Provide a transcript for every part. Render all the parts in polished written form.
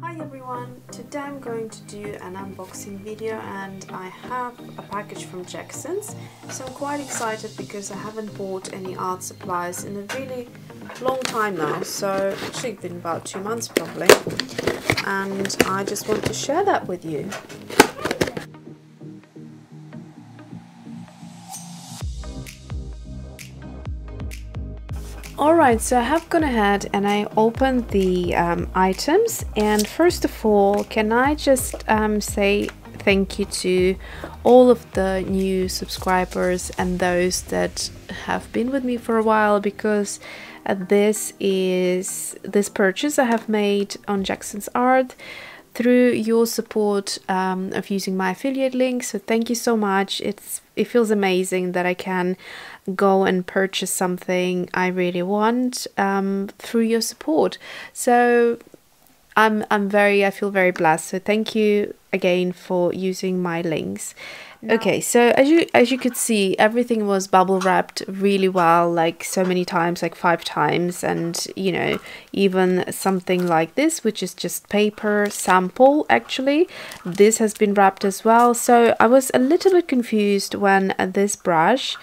Hi everyone, today I'm going to do an unboxing video and I have a package from Jackson's. So I'm quite excited because I haven't bought any art supplies in a really long time now, so actually it's been about 2 months probably, and I just want to share that with you. Alright, so I have gone ahead and I opened the items, and first of all, can I just say thank you to all of the new subscribers and those that have been with me for a while, because this purchase I have made on Jackson's Art through your support of using my affiliate link. So thank you so much. It feels amazing that I can go and purchase something I really want through your support. So I feel very blessed. So thank you again for using my links. Okay, so as you could see, everything was bubble wrapped really well, like so many times, like 5 times, and you know, even something like this, which is just paper sample, actually this has been wrapped as well. So I was a little bit confused when this brush,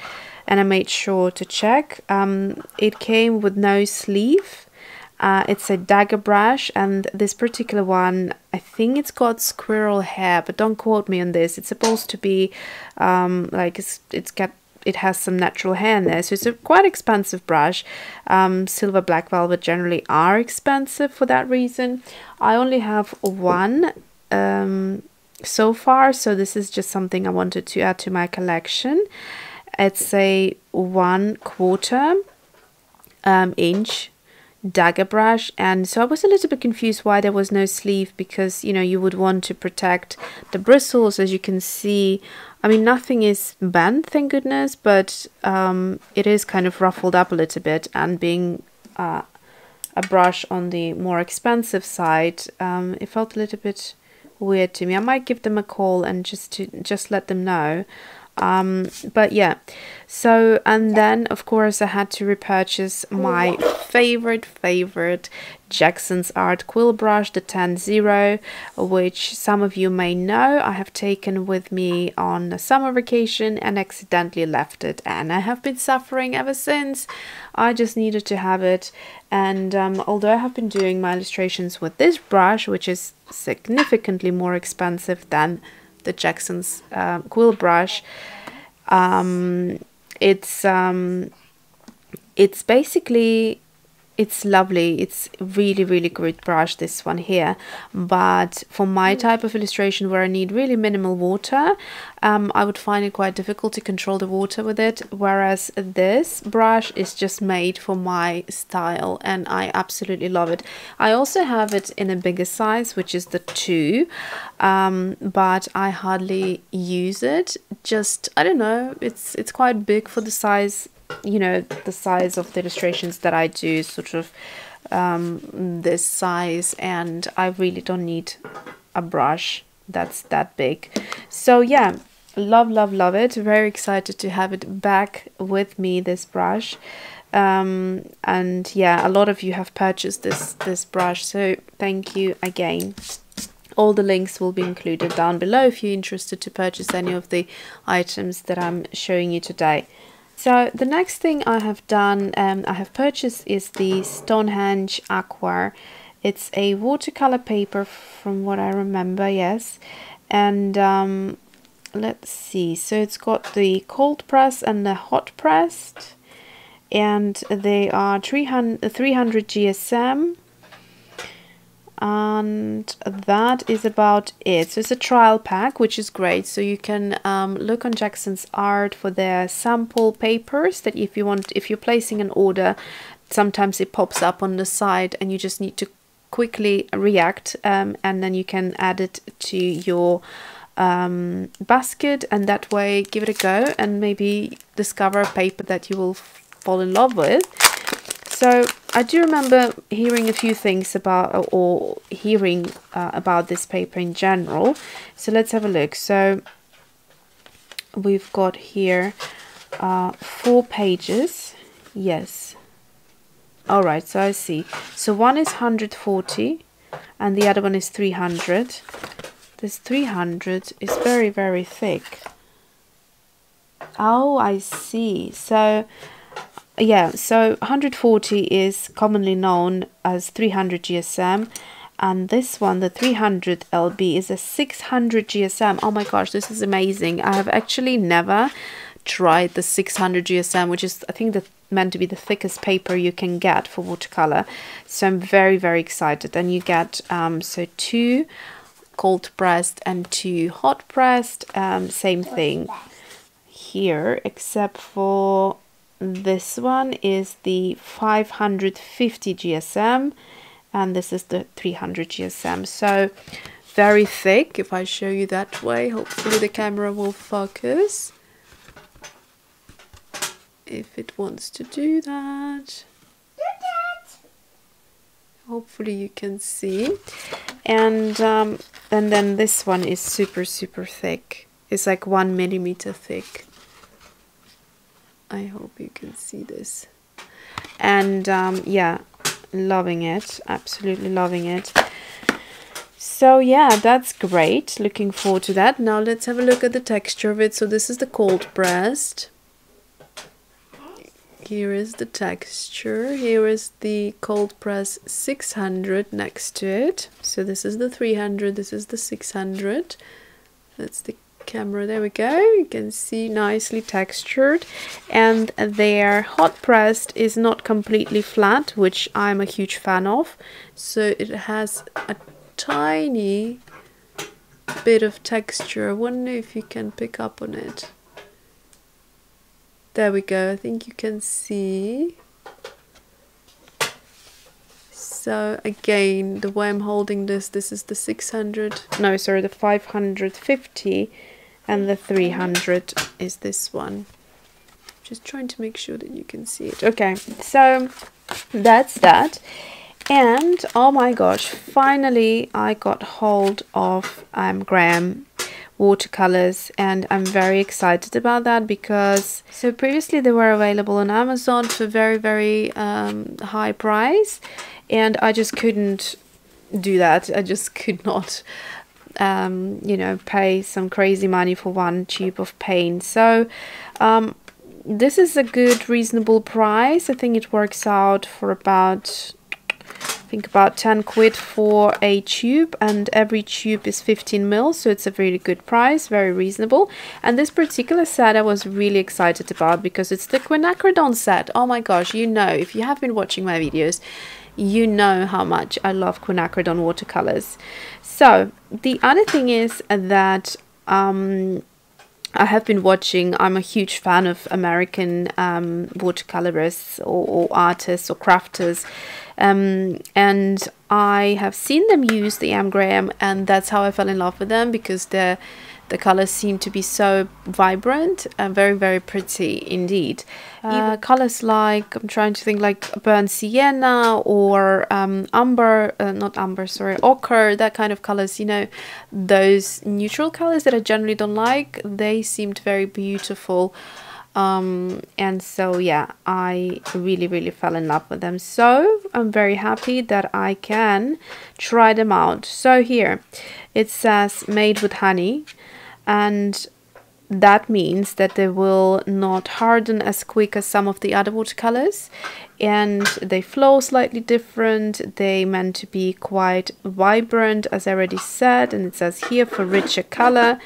and I made sure to check, it came with no sleeve. It's a Dagger brush, and this particular one, I think it's got squirrel hair, but don't quote me on this. It's supposed to be like it has some natural hair in there, so it's a quite expensive brush. Silver black velvet generally are expensive for that reason. I only have one so far, so this is just something I wanted to add to my collection. It's a 1/4 inch Dagger brush, and so I was a little bit confused why there was no sleeve, because you know, you would want to protect the bristles. As you can see, I mean, nothing is bent, thank goodness, but it is kind of ruffled up a little bit, and being a brush on the more expensive side, it felt a little bit weird to me. I might give them a call and just let them know. But yeah, so, and then of course I had to repurchase my favorite Jackson's Art Quill brush, the 10-0, which some of you may know I have taken with me on a summer vacation and accidentally left it, and I have been suffering ever since. I just needed to have it, and although I have been doing my illustrations with this brush, which is significantly more expensive than the Jackson's Quill brush, it's basically, it's lovely. It's really good brush, this one here, but for my type of illustration where I need really minimal water, I would find it quite difficult to control the water with it, whereas this brush is just made for my style, and I absolutely love it. I also have it in a bigger size, which is the 2, but I hardly use it. Just, I don't know, it's quite big for the size, you know, the size of the illustrations that I do, sort of this size, and I really don't need a brush that's that big. So yeah, love it. Very excited to have it back with me, this brush. And yeah, a lot of you have purchased this brush, so thank you again. All the links will be included down below if you're interested to purchase any of the items that I'm showing you today. So the next thing I have done, I have purchased, is the Stonehenge Aqua. It's a watercolor paper from what I remember, yes. And let's see, so it's got the cold press and the hot pressed, and they are 300 GSM. And that is about it. So it's a trial pack, which is great. So you can look on Jackson's Art for their sample papers, that if you're placing an order, sometimes it pops up on the side and you just need to quickly react, and then you can add it to your basket, and that way give it a go and maybe discover a paper that you will fall in love with. So I do remember hearing a few things about, or hearing about this paper in general. So let's have a look. So we've got here 4 pages. Yes. All right. So I see. So one is 140, and the other one is 300. This 300 is very, very thick. Oh, I see. So yeah, so 140 is commonly known as 300 GSM, and this one, the 300 LB, is a 600 GSM. Oh my gosh, this is amazing. I have actually never tried the 600 GSM, which is, I think, meant to be the thickest paper you can get for watercolor. So I'm very, very excited. And you get so 2 cold pressed and 2 hot pressed. Same thing here, except for this one is the 550 GSM, and this is the 300 GSM. So very thick. If I show you that way, hopefully the camera will focus, if it wants to do that. Hopefully you can see. And then this one is super, super thick. It's like 1 millimeter thick. I hope you can see this. And yeah, loving it, absolutely loving it. So yeah, that's great. Looking forward to that. Now let's have a look at the texture of it. So this is the cold pressed. Here is the texture. Here is the cold press 600 next to it. So this is the 300, this is the 600. That's the camera, there we go. You can see nicely textured, and their hot pressed is not completely flat, which I'm a huge fan of. So it has a tiny bit of texture. I wonder if you can pick up on it. There we go, I think you can see. So again, the way I'm holding this is the 600, no sorry, the 550, and the 300 is this one. Just trying to make sure that you can see it. Okay, so that's that. And oh my gosh, finally I got hold of Graham watercolors, and I'm very excited about that, because so previously they were available on Amazon for very, very high price, and I just couldn't do that. I just could not you know, pay some crazy money for 1 tube of paint. So this is a good reasonable price. I think it works out for about, I think about 10 quid for a tube, and every tube is 15 mil, so it's a really good price, very reasonable. And this particular set I was really excited about, because it's the Quinacridone set. Oh my gosh, you know, if you have been watching my videos, you know how much I love Quinacridone watercolors. So the other thing is that I have been watching, I'm a huge fan of American watercolorists or artists or crafters, and I have seen them use the Graham, and that's how I fell in love with them, because the colors seem to be so vibrant and very, very pretty indeed. Colors like, I'm trying to think, like burnt sienna or umber, not umber, sorry, ochre, that kind of colors, you know, those neutral colors that I generally don't like, they seemed very beautiful. And so yeah, I really, really fell in love with them. So I'm very happy that I can try them out. So here it says made with honey, and that means that they will not harden as quick as some of the other watercolors, and they flow slightly different. They meant to be quite vibrant, as I already said, and it says here for richer color,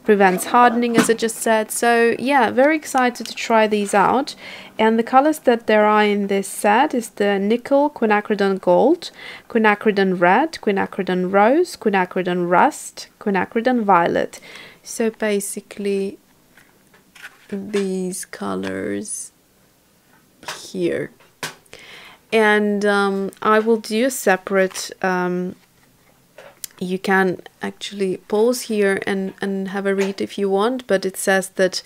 prevents hardening, as I just said. So yeah, very excited to try these out. And the colors that there are in this set is the nickel, quinacridone gold, quinacridone red, quinacridone rose, quinacridone rust, quinacridone violet. So basically these colors here. And I will do a separate, you can actually pause here and have a read if you want, but it says that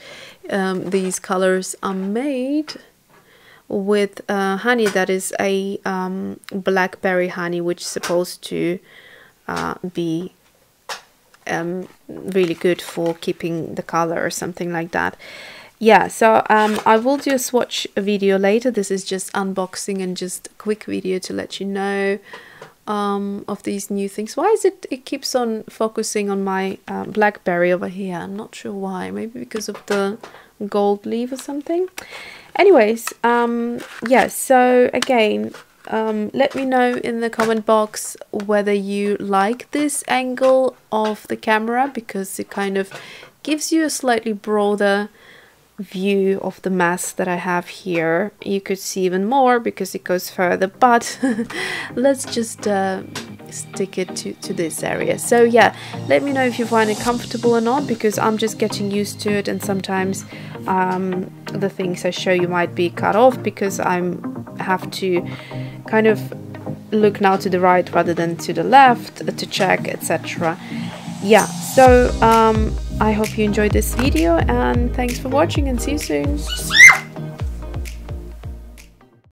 these colors are made with honey that is a blackberry honey, which is supposed to be really good for keeping the color or something like that. Yeah, so I will do a swatch video later. This is just unboxing and just a quick video to let you know of these new things. Why is it keeps on focusing on my blackberry over here? I'm not sure why. Maybe because of the gold leaf or something. Anyways, yeah, so again, let me know in the comment box whether you like this angle of the camera, because it kind of gives you a slightly broader view of the mass that I have here. You could see even more because it goes further, but let's just stick it to this area. So yeah, let me know if you find it comfortable or not, because I'm just getting used to it, and sometimes the things I show you might be cut off because I have to kind of look now to the right rather than to the left to check, etc. Yeah, so I hope you enjoyed this video, and thanks for watching, and see you soon.